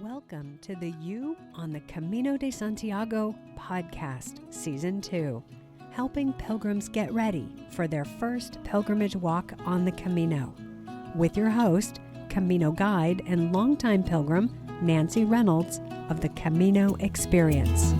Welcome to the You on the Camino de Santiago podcast, Season 2, helping pilgrims get ready for their first pilgrimage walk on the Camino, with your host, Camino guide and longtime pilgrim, Nancy Reynolds of the Camino Experience.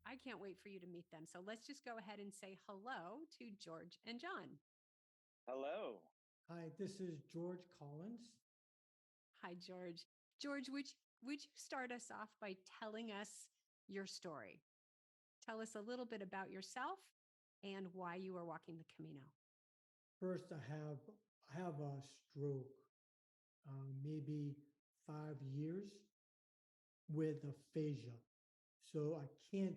I can't wait for you to meet them. So let's just go ahead and say hello to George and John. Hello. Hi, this is George Collins. Hi, George. George, would you start us off by telling us your story? Tell us a little bit about yourself and why you are walking the Camino. First, I have a stroke, maybe 5 years with aphasia. So I can't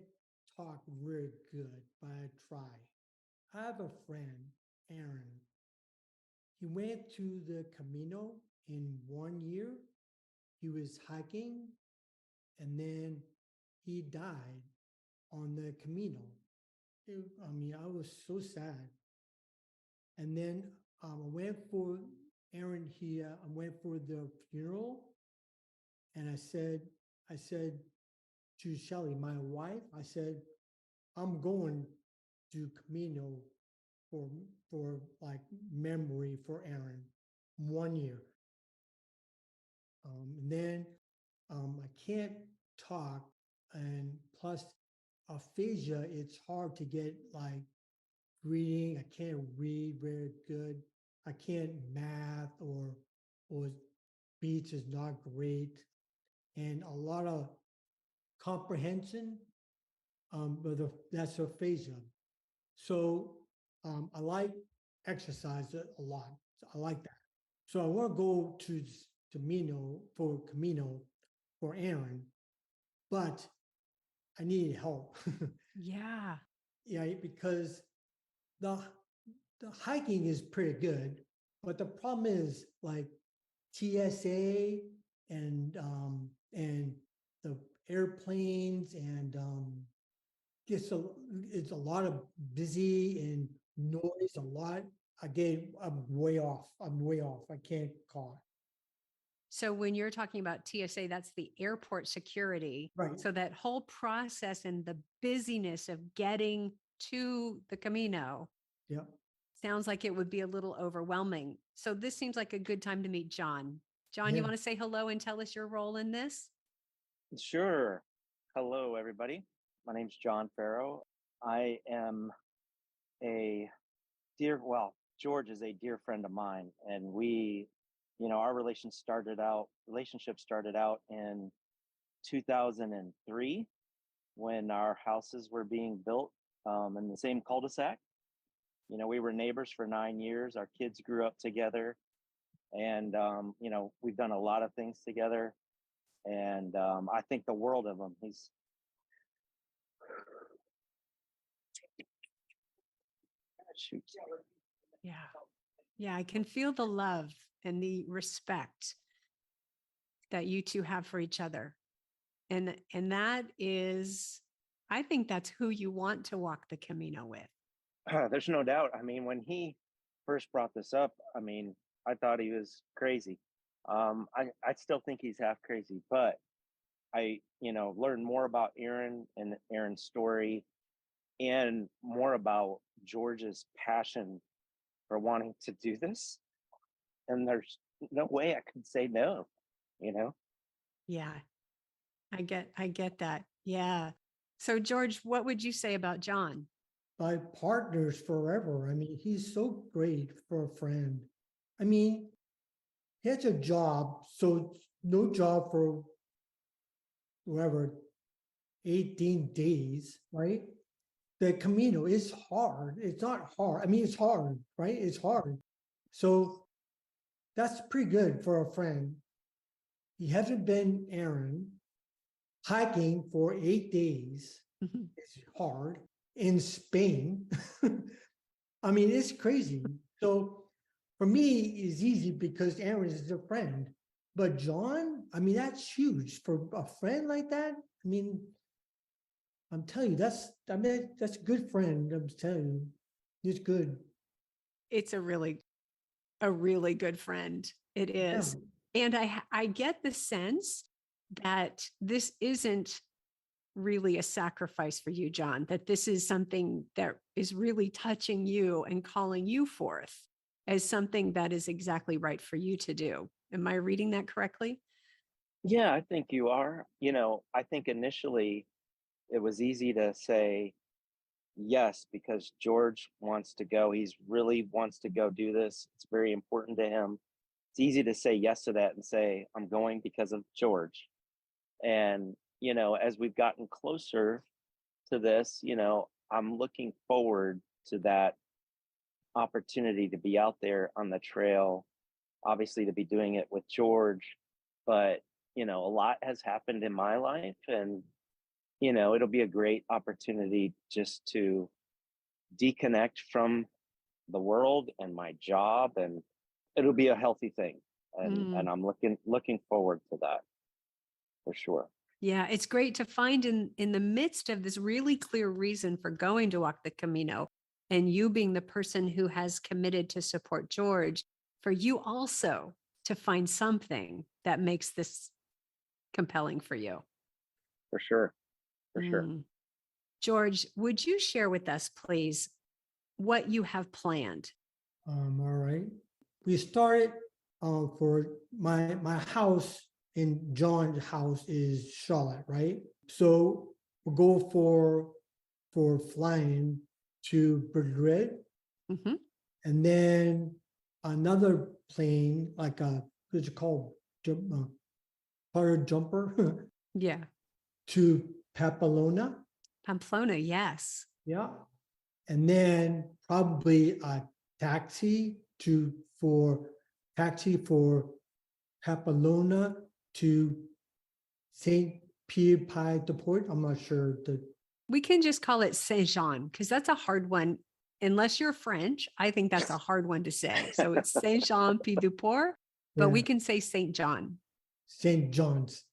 talk very good, but I try. I have a friend, Aaron. He went to the Camino in 1 year. He was hiking and then he died on the Camino. I was so sad. And then I went for Aaron. I went for the funeral, and I said to Shelly, my wife, I said, I'm going to Camino for like memory for Aaron, 1 year. And then I can't talk, and plus aphasia, it's hard to get like reading. I can't read very good. I can't math or speech is not great, and a lot of comprehension. But that's aphasia. So I like exercise a lot. So I like that. So I want to go to Camino for Aaron, but I need help. Yeah. Yeah, because the hiking is pretty good, but the problem is like TSA and the airplanes and it's a lot of busy and noise a lot. I'm way off. I can't call it. So when you're talking about TSA, that's the airport security. Right. So that whole process and the busyness of getting to the Camino. Yeah. Sounds like it would be a little overwhelming. So this seems like a good time to meet John. John, you Yeah. want to say hello and tell us your role in this? Sure. Hello, everybody. My name's John Farrow. I am George is a dear friend of mine, and our relationship started out in 2003 when our houses were being built in the same cul-de-sac. We were neighbors for 9 years. Our kids grew up together, and we've done a lot of things together. And I think the world of him. He's shoot. Yeah. Yeah. I can feel the love and the respect that you two have for each other. And that is, I think that's who you want to walk the Camino with. There's no doubt. I mean, when he first brought this up, I thought he was crazy. I still think he's half crazy, but I learned more about Aaron and Aaron's story and more about George's passion for wanting to do this. And there's no way I could say no, Yeah. I get that. Yeah. So George, what would you say about John? My partners forever. He's so great for a friend. He has a job, so no job for whoever 18 days, right? The Camino is hard. It's not hard. It's hard, right? It's hard. So that's pretty good for a friend. He hasn't been Aaron hiking for 8 days. Mhm. It's hard in Spain. I mean, it's crazy. So for me, it's easy because Aaron is a friend. But John, I mean, that's huge for a friend like that. I mean, I'm telling you, that's a good friend. I'm telling you, he's good. It's a really good friend. It Yeah, is. And I get the sense that this isn't really a sacrifice for you, John, that this is something that is really touching you and calling you forth as something that is exactly right for you to do. Am I reading that correctly? Yeah, I think you are. I think initially it was easy to say yes because George wants to go. He's really wants to go do this. It's very important to him. It's easy to say yes to that and say, I'm going because of George. And, as we've gotten closer to this, I'm looking forward to that opportunity to be out there on the trail, obviously to be doing it with George. But, a lot has happened in my life, and, it'll be a great opportunity just to deconnect from the world and my job, and it'll be a healthy thing. And Mm. I'm looking forward to that for sure. Yeah, it's great to find in the midst of this really clear reason for going to walk the Camino, and you being the person who has committed to support George, for you also to find something that makes this compelling for you. For sure. For sure. Mm. George, would you share with us, please, what you have planned? all right. We started for my house in John's house is Charlotte, right? So we'll go for flying to Madrid, Mhm. and then another plane, like a what's it called, fire jumper, Yeah. to Pamplona. Pamplona, yes. Yeah, and then probably a taxi to for taxi for Pamplona to Saint Pierre Pie de Port. I'm not sure the We can just call it Saint Jean because that's a hard one. Unless you're French, I think that's a hard one to say. So it's Saint Jean Pied du Port, but yeah we can say Saint John. Saint John's.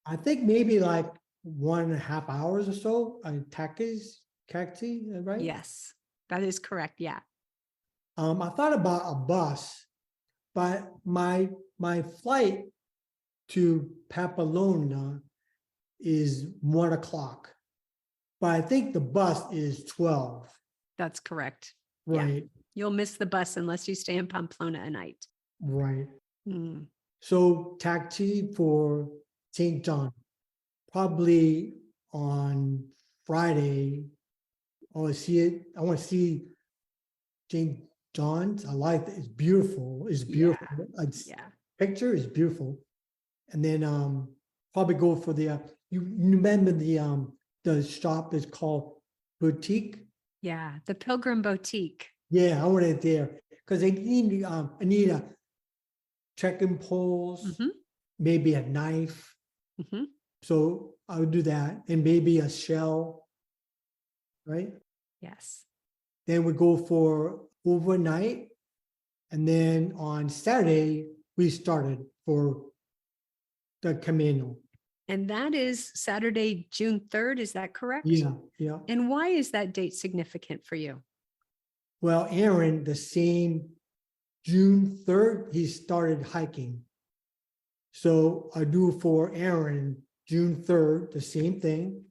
I think maybe like 1.5 hours or so. Taxi, right? Yes, that is correct. Yeah. I thought about a bus, but my flight to Pamplona is 1 o'clock. But I think the bus is 12. That's correct. Yeah. Right, You'll miss the bus unless you stay in Pamplona a night. right. Mm. So taxi for St. John, probably on Friday. I want to see it. I want to see St. John's. I like it. It's beautiful. It's Yeah. beautiful. It's Yeah. picture is beautiful. And then probably go for the you remember the shop is called Boutique. Yeah. The Pilgrim Boutique. Yeah, I want it there because I need a trekking poles, Hmm. maybe a knife. Hmm. So I would do that, and maybe a shell, right? Yes. Then we go for overnight, and then on Saturday we started for the Camino. And that is Saturday, June 3rd. Is that correct? Yeah, yeah. And why is that date significant for you? Well, Aaron, the same June 3rd, he started hiking. So I do for Aaron June 3rd, the same thing,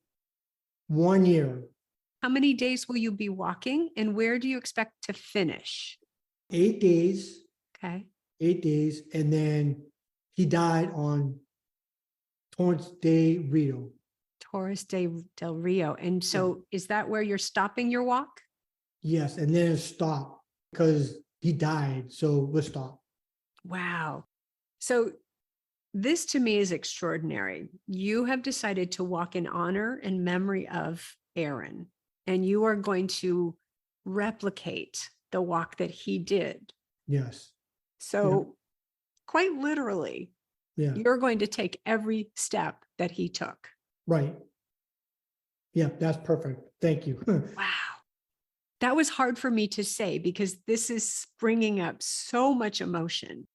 1 year, How many days will you be walking and where do you expect to finish? 8 days, Okay. 8 days, and then he died on Torrance de Rio. Torres del Rio. And so is that where you're stopping your walk? Yes, and then it stopped because he died. So we'll stop. Wow. So this to me is extraordinary. You have decided to walk in honor and memory of Aaron, and you are going to replicate the walk that he did. Yes. So, quite literally, Yeah. you're going to take every step that he took. Right. Yeah, that's perfect. Thank you. Wow. That was hard for me to say because this is bringing up so much emotion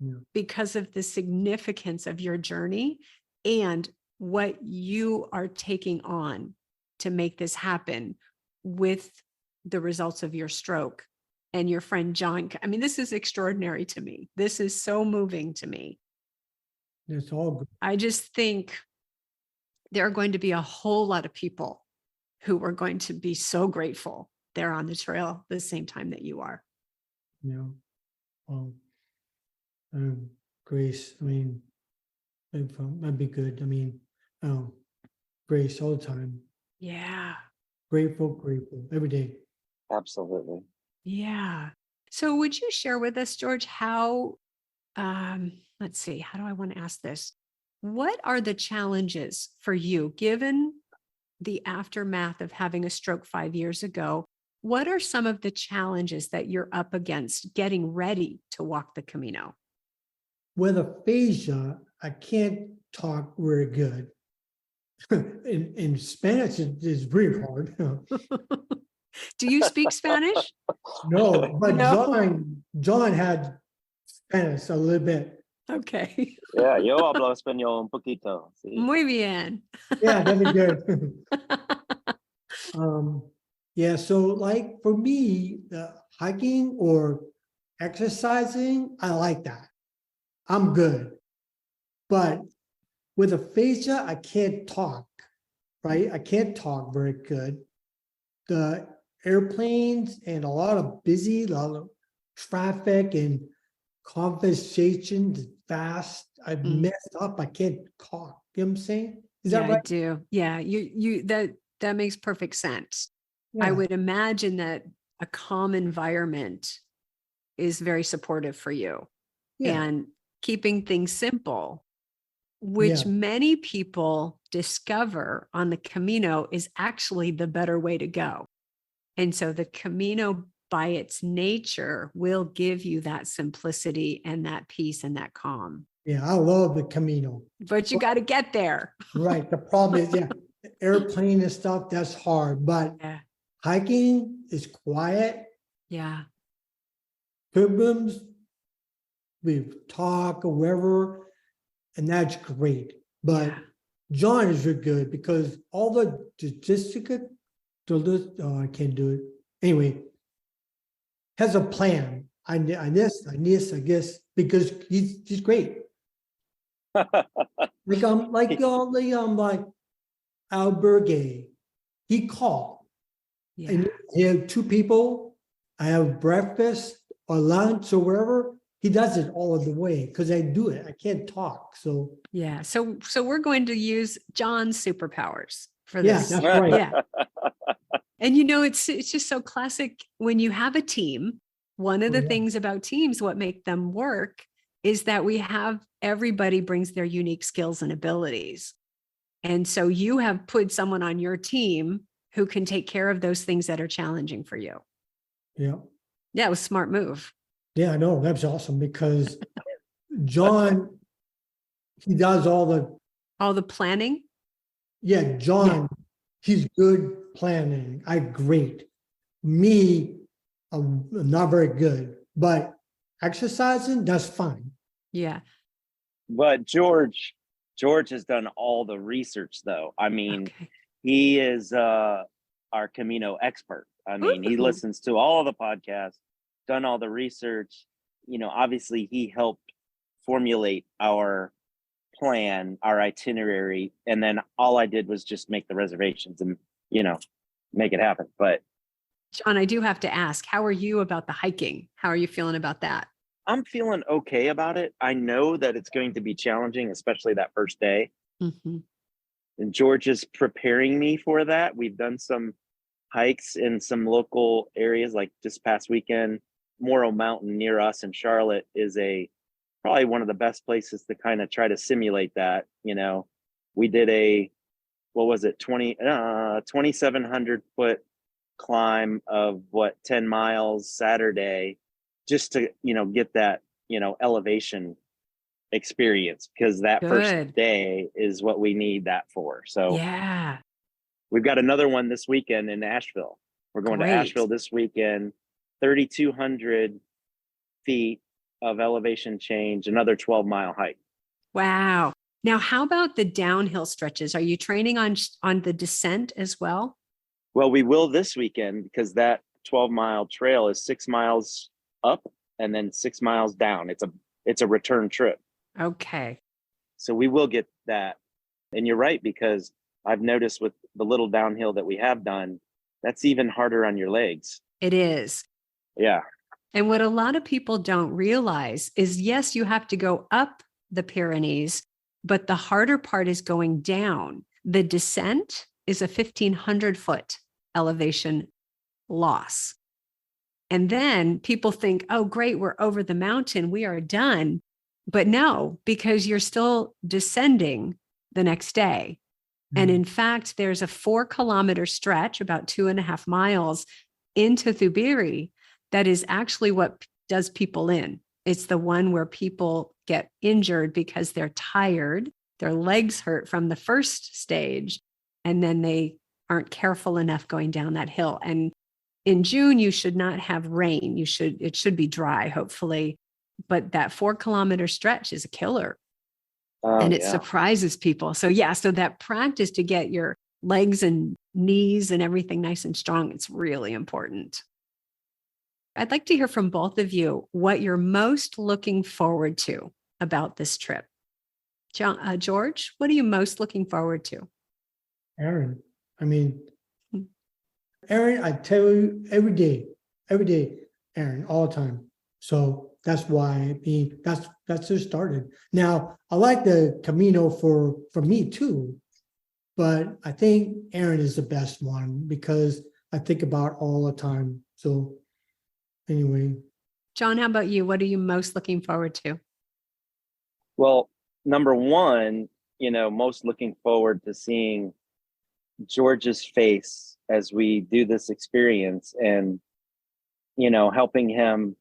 Yeah. because of the significance of your journey and what you are taking on to make this happen with the results of your stroke and your friend John. I mean, this is extraordinary to me. This is so moving to me. It's all good. I just think there are going to be a whole lot of people who are going to be so grateful they're on the trail the same time that you are. You know, Grace, I mean, that'd be good. I mean, Grace all the time. Yeah. Grateful every day. Absolutely. Yeah. So would you share with us, George, how, let's see, how do I want to ask this? What are the challenges for you, given the aftermath of having a stroke 5 years ago? What are some of the challenges that you're up against getting ready to walk the Camino? With aphasia, I can't talk very good. In Spanish, is really hard. Do you speak Spanish? No, but No. John had Spanish a little bit. Okay. Yeah, yo hablo español un poquito. Sí. Muy bien. Yeah, that'd be good. Yeah, so like for me, hiking or exercising, I like that. I'm good. But with aphasia, I can't talk, right? I can't talk very good. The airplanes and a lot of traffic and conversations fast. I've Mm. messed up. I can't talk. You know what I'm saying? Is Yeah, that I right? do. Yeah, that makes perfect sense. I Yeah. would imagine that a calm environment is very supportive for you Yeah. and keeping things simple, which Yeah. many people discover on the Camino is actually the better way to go. And so the Camino by its nature will give you that simplicity and that peace and that calm. Yeah. I love the Camino. But you got to get there. Right. The problem is, yeah, airplane and stuff, that's hard. But Yeah. hiking is quiet. Yeah. Pilgrims, we talk or wherever, and that's great. But Yeah. John is really good because all the statistics, I can't do it. Anyway, has a plan. I guess, because he's great. Like Albergue, he called. Yeah. And he had two people. I have breakfast or lunch or wherever. He does it all of the way because I do it. I can't talk. So Yeah. So we're going to use John's superpowers for yeah, this. that's right. Yeah. And it's just so classic when you have a team. One of the Yeah. things about teams, what make them work is that everybody brings their unique skills and abilities. And so you have put someone on your team who can take care of those things that are challenging for you. Yeah. Yeah, it was a smart move. Yeah, I know. That's awesome because John, he does all the planning. Yeah, John, he's good planning. Great. Me, I'm not very good, but exercising, that's fine. Yeah. But George has done all the research though. I mean, he is our Camino expert. I mean, he listens to all of the podcasts, done all the research. Obviously he helped formulate our plan, our itinerary, and then all I did was just make the reservations and make it happen. But John, I do have to ask, how are you about the hiking? How are you feeling about that? I'm feeling okay about it. I know that it's going to be challenging, especially that first day. Mm-hmm. And George is preparing me for that. We've done some hikes in some local areas, like this past weekend. Morrow Mountain near us in Charlotte is probably one of the best places to kind of try to simulate that. We did 2,700 foot climb of 10 miles Saturday, just to get that elevation experience, because that first day is what we need that for. So yeah, we've got another one this weekend in Asheville. We're going to Great. Asheville this weekend, 3,200 feet of elevation change, another 12-mile hike. Wow. Now, how about the downhill stretches? Are you training on the descent as well? Well, we will this weekend because that 12-mile trail is 6 miles up and then 6 miles down. It's a return trip. Okay. So we will get that. And you're right, because I've noticed with the little downhill that we have done, that's even harder on your legs. It is. Yeah. And what a lot of people don't realize is, yes, you have to go up the Pyrenees, but the harder part is going down. The descent is a 1,500 foot elevation loss. And then people think, oh, great, we're over the mountain, we are done. But no, because you're still descending the next day. And in fact, there's a 4-kilometer stretch, about 2.5 miles into Thubiri, that is actually what does people in. It's the one where people get injured because they're tired, their legs hurt from the first stage, and then they aren't careful enough going down that hill. And in June, you should not have rain. It should be dry, hopefully. But that 4-kilometer stretch is a killer. And it surprises people. So so that practice to get your legs and knees and everything nice and strong, it's really important. I'd like to hear from both of you what you're most looking forward to about this trip. George, what are you most looking forward to? Aaron, I tell you every day, Aaron, all the time. So that's why that's just started. Now, I like the Camino for me too, but I think Aaron is the best one because I think about all the time. So anyway. John, how about you? What are you most looking forward to? Well, number one, most looking forward to seeing George's face as we do this experience and, helping him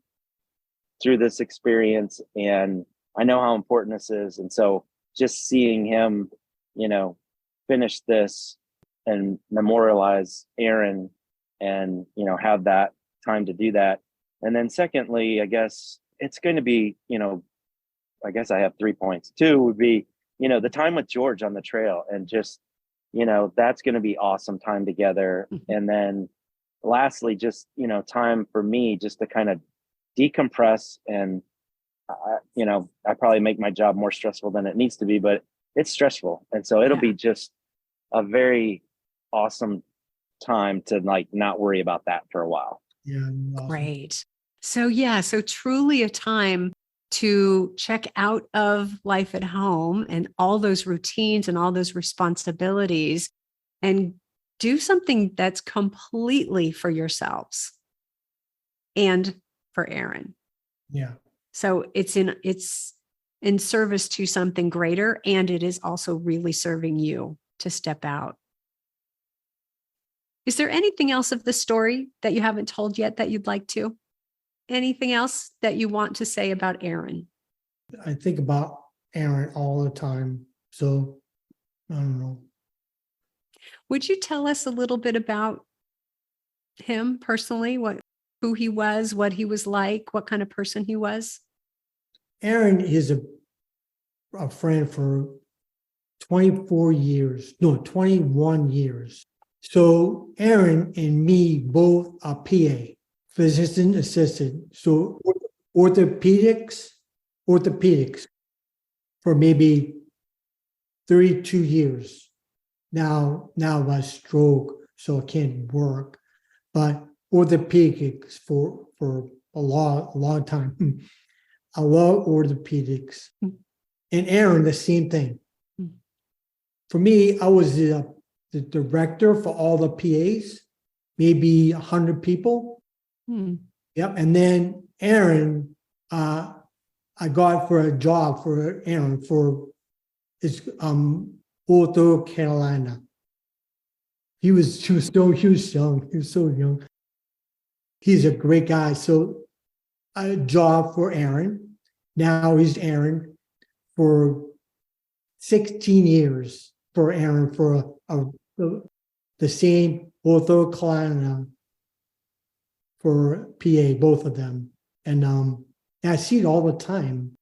through this experience. And I know how important this is. And so just seeing him, finish this and memorialize Aaron and, have that time to do that. And then secondly, I guess it's going to be, I guess I have 3 points. 2 would be, the time with George on the trail and just, that's going to be awesome time together. And then lastly, just, time for me just to kind of decompress. And, I probably make my job more stressful than it needs to be, but it's stressful. And so it'll be just a very awesome time to not worry about that for a while. Yeah. Awesome. Great. So truly a time to check out of life at home and all those routines and all those responsibilities and do something that's completely for yourselves and for Aaron. Yeah. So it's in service to something greater, and it is also really serving you to step out. Is there anything else of the story that you haven't told yet that you'd like to? Anything else that you want to say about Aaron? I think about Aaron all the time. So I don't know. Would you tell us a little bit about him personally? Who he was, what he was like, what kind of person he was? Aaron is a friend for 21 years. So Aaron and me both are PA, physician assistant. So orthopedics for maybe 32 years. Now I stroke, so I can't work, but orthopedics for a long time. I love orthopedics. And Aaron, the same thing. For me, I was the director for all the PAs, maybe 100 people. Yep. And then Aaron, I got for a job for Aaron for his Ortho Carolina. He was young. He was so young. He's a great guy. So a job for Aaron. Now he's Aaron for 16 years for Aaron for the same orthocline for PA, both of them. And I see it all the time.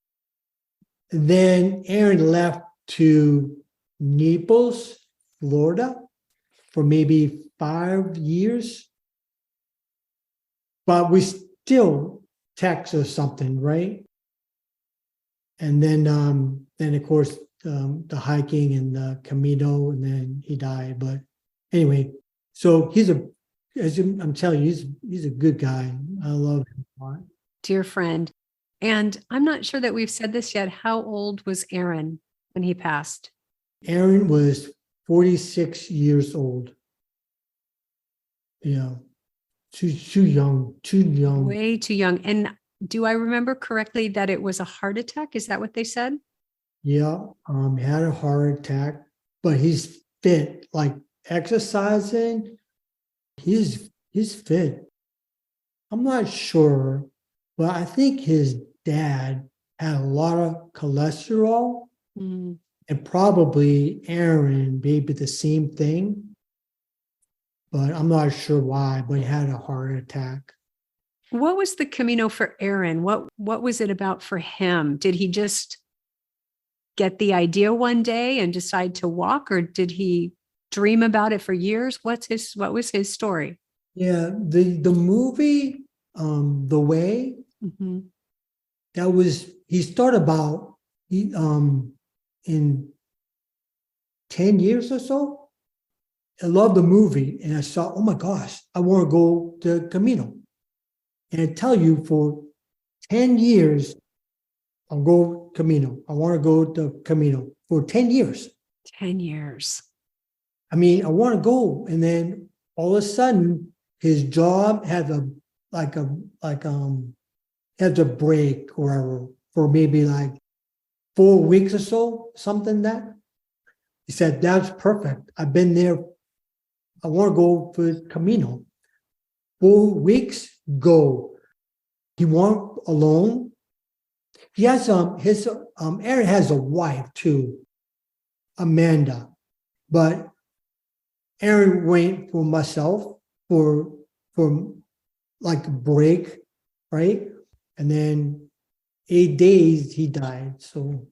And then Aaron left to Naples, Florida for maybe 5 years. But we still text or something, right? And then of course, the hiking and the Camino, and then he died. But anyway, so I'm telling you, he's a good guy. I love him a lot. Dear friend. And I'm not sure that we've said this yet. How old was Aaron when he passed? Aaron was 46 years old. Yeah, too young. Way too young. And do I remember correctly that it was a heart attack? Is that what they said? Yeah, he had a heart attack, but he's fit, like exercising. He's fit. I'm not sure, but I think his dad had a lot of cholesterol, and probably Aaron maybe the same thing, but I'm not sure why, but he had a heart attack. What was the Camino for Aaron? What was it about for him? Did he just get the idea one day and decide to walk, or did he dream about it for years? What was his story? Yeah, the movie, The Way, he started about in 10 years or so. I love the movie, and I saw, oh my gosh, I want to go to Camino. And I tell you, for 10 years, I'll go Camino. I want to go to Camino for 10 years. 10 years. I mean, I want to go. And then all of a sudden, his job had had a break or for maybe like 4 weeks or so, something that. He said, that's perfect. I've been there. I want to go for Camino. 4 weeks, go. He went alone. He has Aaron has a wife too, Amanda, but Aaron went for myself for like a break, right? And then 8 days he died. So,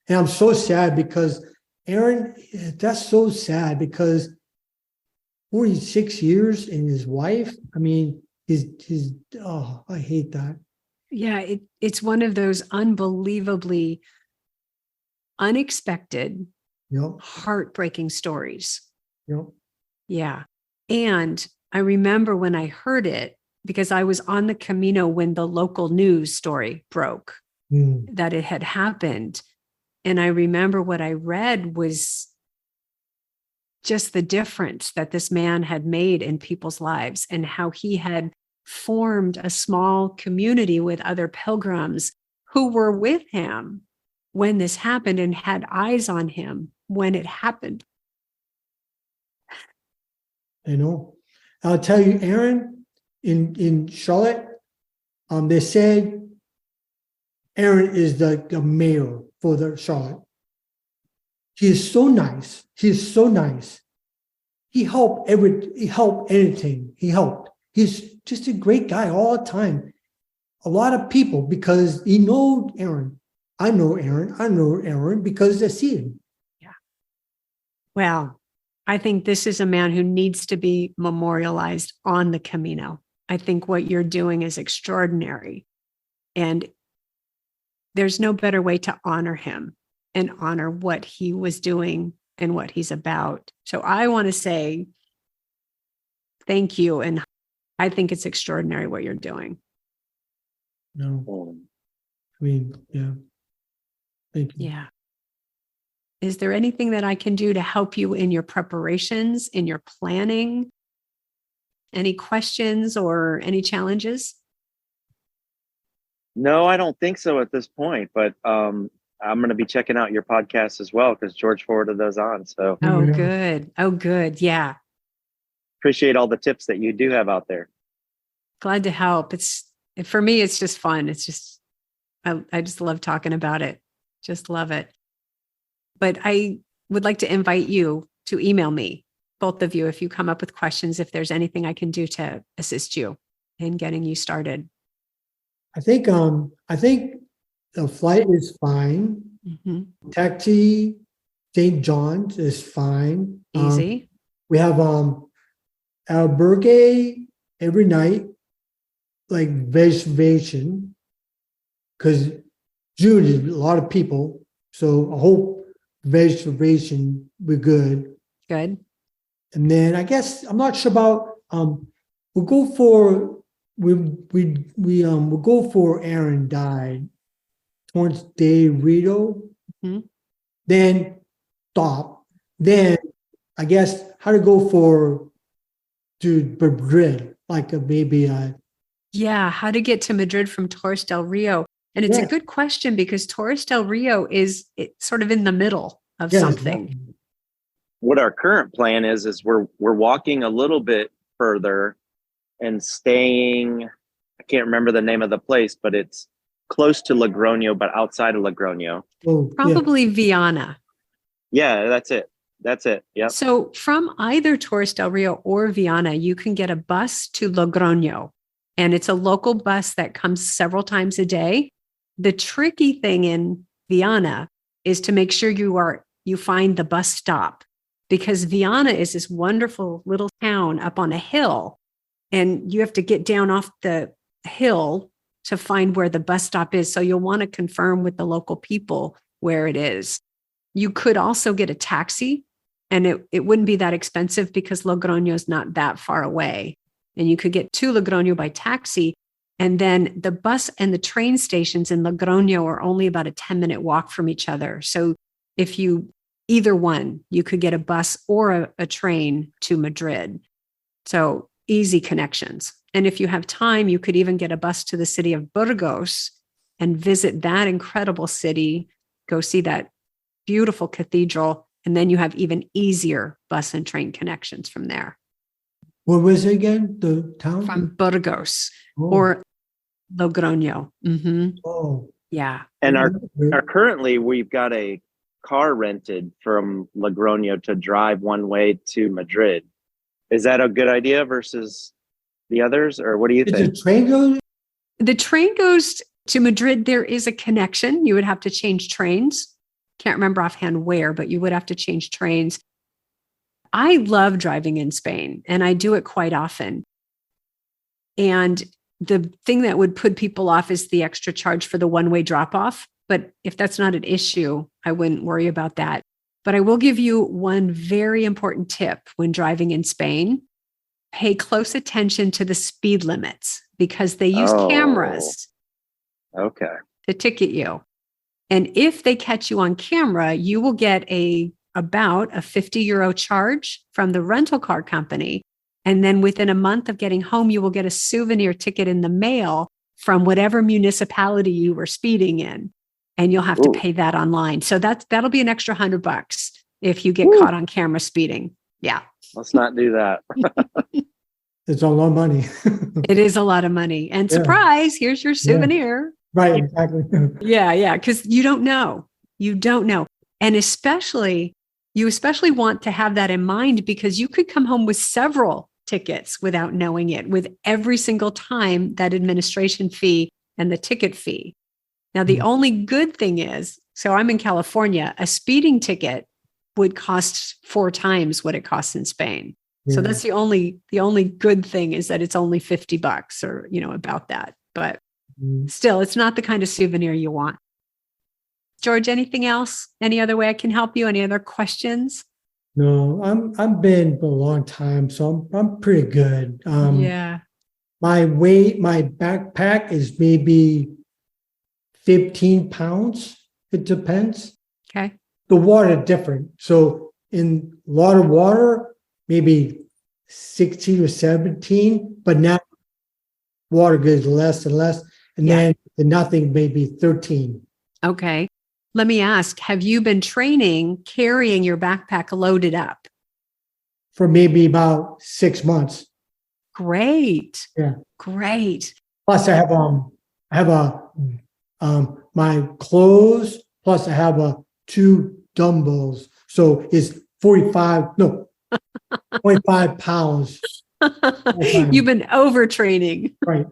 and I'm so sad because Aaron, that's so sad because 46 years and his wife, I mean, I hate that. Yeah, it's one of those unbelievably unexpected, heartbreaking stories. Yep. Yeah. And I remember when I heard it, because I was on the Camino when the local news story broke that it had happened. And I remember what I read was just the difference that this man had made in people's lives and how he had formed a small community with other pilgrims who were with him when this happened and had eyes on him when it happened. I know. I'll tell you, Aaron, in Charlotte, they said Aaron is the mayor for the Charlotte. He is so nice. He is so nice. He helped anything. He helped. He's just a great guy all the time. A lot of people, because he knows Aaron. I know Aaron because I see him. Yeah. Well, I think this is a man who needs to be memorialized on the Camino. I think what you're doing is extraordinary. And there's no better way to honor him and honor what he was doing and what he's about. So I want to say thank you. And I think it's extraordinary what you're doing. No. I mean, yeah. Thank you. Yeah. Is there anything that I can do to help you in your preparations, in your planning? Any questions or any challenges? No, I don't think so at this point, but I'm going to be checking out your podcast as well because George forwarded those on. So, good. Oh, good. Yeah. Appreciate all the tips that you do have out there. Glad to help. For me, it's just fun. It's just, I just love talking about it. Just love it. But I would like to invite you to email me both of you, if you come up with questions, if there's anything I can do to assist you in getting you started. I think the flight is fine. Mm-hmm. Taxi St. John's is fine. Easy. We have albergue every night, like reservation, because June is a lot of people, so I hope reservation we're good. Good. And then I guess I'm not sure about we'll go for we'll go for Aaron died towards De Rito, then stop. Then I guess how to go to Madrid, like maybe how to get to Madrid from Torres del Rio. And it's a good question because Torres del Rio is sort of in the middle of something. Exactly. What our current plan is we're walking a little bit further and staying, I can't remember the name of the place, but it's close to Logroño, but outside of Logroño. Probably Viana. Yeah, that's it. Yeah. So from either Torres del Rio or Viana, you can get a bus to Logroño, and it's a local bus that comes several times a day. The tricky thing in Viana is to make sure you find the bus stop, because Viana is this wonderful little town up on a hill, and you have to get down off the hill to find where the bus stop is. So you'll want to confirm with the local people where it is. You could also get a taxi, and it wouldn't be that expensive because Logroño is not that far away. And you could get to Logroño by taxi. And then the bus and the train stations in Logroño are only about a 10-minute walk from each other. So if either one, you could get a bus or a train to Madrid. So easy connections. And if you have time, you could even get a bus to the city of Burgos and visit that incredible city, go see that beautiful cathedral, and then you have even easier bus and train connections from there. What was it again? The town? From Burgos or Logroño. Mm-hmm. Oh. Yeah. And currently we've got a car rented from Logroño to drive one way to Madrid. Is that a good idea versus the others, or what do you think? The train goes to Madrid. There is a connection. You would have to change trains. Can't remember offhand where, but you would have to change trains. I love driving in Spain, and I do it quite often. And the thing that would put people off is the extra charge for the one-way drop-off. But if that's not an issue, I wouldn't worry about that. But I will give you one very important tip when driving in Spain. Pay close attention to the speed limits, because they use cameras to ticket you. And if they catch you on camera, you will get about a 50 euro charge from the rental car company. And then within a month of getting home, you will get a souvenir ticket in the mail from whatever municipality you were speeding in. And you'll have to pay that online. So that'll be an extra $100 if you get caught on camera speeding. Yeah. Let's not do that. It's a lot of money. It is a lot of money. And surprise, here's your souvenir. Yeah. Right, exactly. Yeah. Because you don't know. And you especially want to have that in mind, because you could come home with several tickets without knowing it, with every single time that administration fee and the ticket fee. Now, the only good thing is, so I'm in California, a speeding ticket would cost 4 times what it costs in Spain. Yeah. So that's the only good thing, is that it's only $50 or, about that. But still, it's not the kind of souvenir you want. George, anything else? Any other way I can help you? Any other questions? No, I've been for a long time, so I'm pretty good. My backpack is maybe 15 pounds. It depends. Okay. The water different. So in a lot of water, maybe 16 or 17, but now water goes less and less. And then the nothing, maybe 13. Okay. Let me ask, have you been training carrying your backpack loaded up? For maybe about 6 months. Great. Yeah. Great. Plus I have my clothes, plus I have 2 dumbbells. So it's 45, no, 25 pounds. You've been overtraining. Right.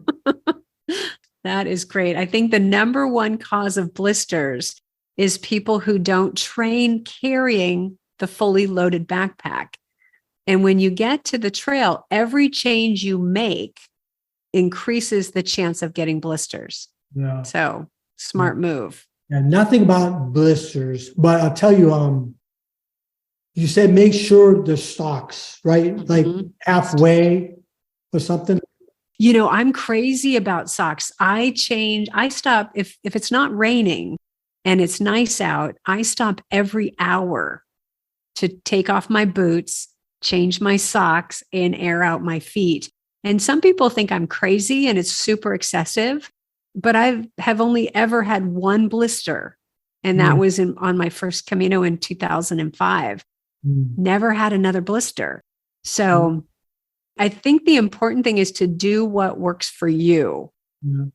That is great. I think the number one cause of blisters is people who don't train carrying the fully loaded backpack. And when you get to the trail, every change you make increases the chance of getting blisters. Yeah. So smart move. Yeah, nothing about blisters, but I'll tell you, you said make sure the socks, right? Like halfway or something. You know, I'm crazy about socks. I stop if it's not raining and it's nice out, I stop every hour to take off my boots, change my socks, and air out my feet. And some people think I'm crazy and it's super excessive, but I have only ever had one blister. And that was on my first Camino in 2005. Never had another blister. So I think the important thing is to do what works for you.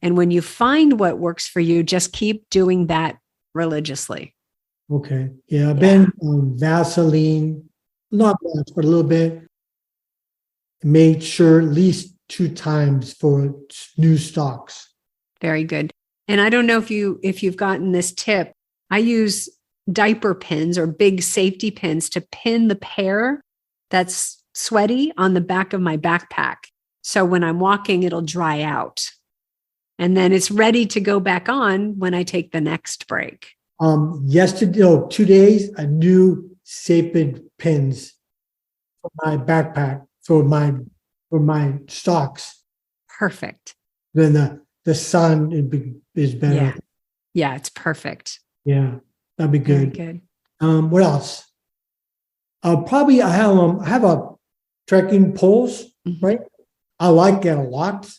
And when you find what works for you, just keep doing that religiously. Okay. Yeah, I've been Vaseline, not much, but a little bit. Made sure at least 2 times for new stocks. Very good. And I don't know if you've gotten this tip. I use diaper pins or big safety pins to pin the pair that's sweaty on the back of my backpack. So when I'm walking, it'll dry out. And then it's ready to go back on when I take the next break. Yesterday, 2 days, a new safety pins for my backpack, for my stocks. Perfect. Then the sun is better. Yeah, it's perfect. Yeah, that'd be good. Very good. What else? I have a trekking poles, right? I like it a lot,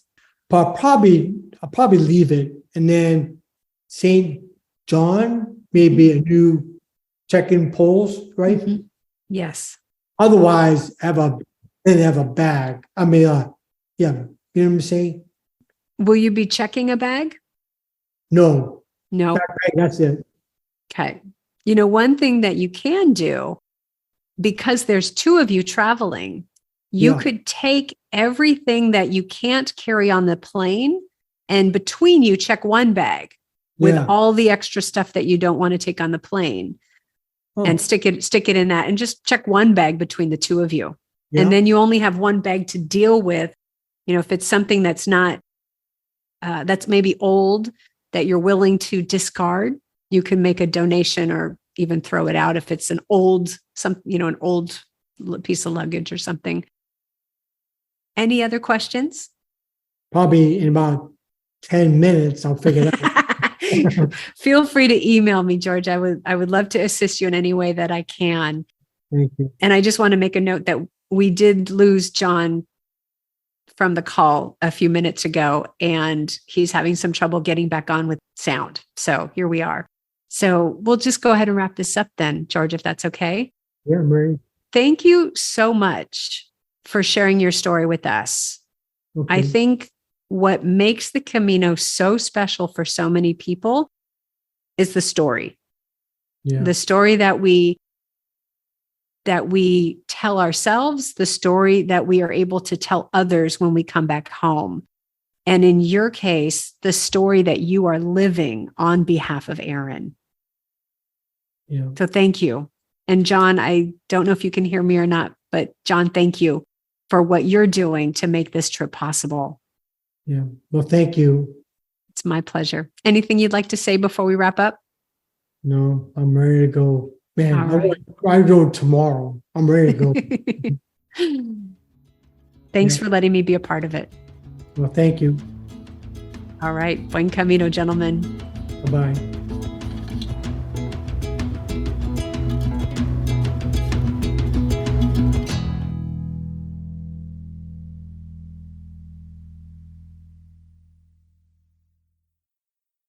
but I'll probably leave it. And then St. John, maybe a new trekking poles, right? Yes. Otherwise, have a bag. I mean, you know what I'm saying? Will you be checking a bag? No. No. That's it. Okay. You know, one thing that you can do, because there's 2 of you traveling, you could take everything that you can't carry on the plane and between you check one bag with all the extra stuff that you don't want to take on the plane and stick it in that and just check one bag between the 2 of you. Yeah. And then you only have one bag to deal with. You know, if it's something that's not, that's maybe old that you're willing to discard, you can make a donation or even throw it out if it's an old piece of luggage or something. Any other questions? Probably in about 10 minutes, I'll figure it out. Feel free to email me, George. I would love to assist you in any way that I can. Thank you. And I just want to make a note that we did lose John from the call a few minutes ago, and he's having some trouble getting back on with sound. So here we are. So we'll just go ahead and wrap this up then, George, if that's okay. Yeah, Mary. Thank you so much for sharing your story with us. Okay. I think what makes the Camino so special for so many people is the story. Yeah. The story that we tell ourselves, the story that we are able to tell others when we come back home. And in your case, the story that you are living on behalf of Aaron. Yeah. So thank you. And John, I don't know if you can hear me or not, but John, thank you for what you're doing to make this trip possible. Yeah. Well, thank you. It's my pleasure. Anything you'd like to say before we wrap up? No, I'm ready to go. Man, I go tomorrow. I'm ready to go. Thanks for letting me be a part of it. Well, thank you. All right. Buen camino, gentlemen. Bye-bye.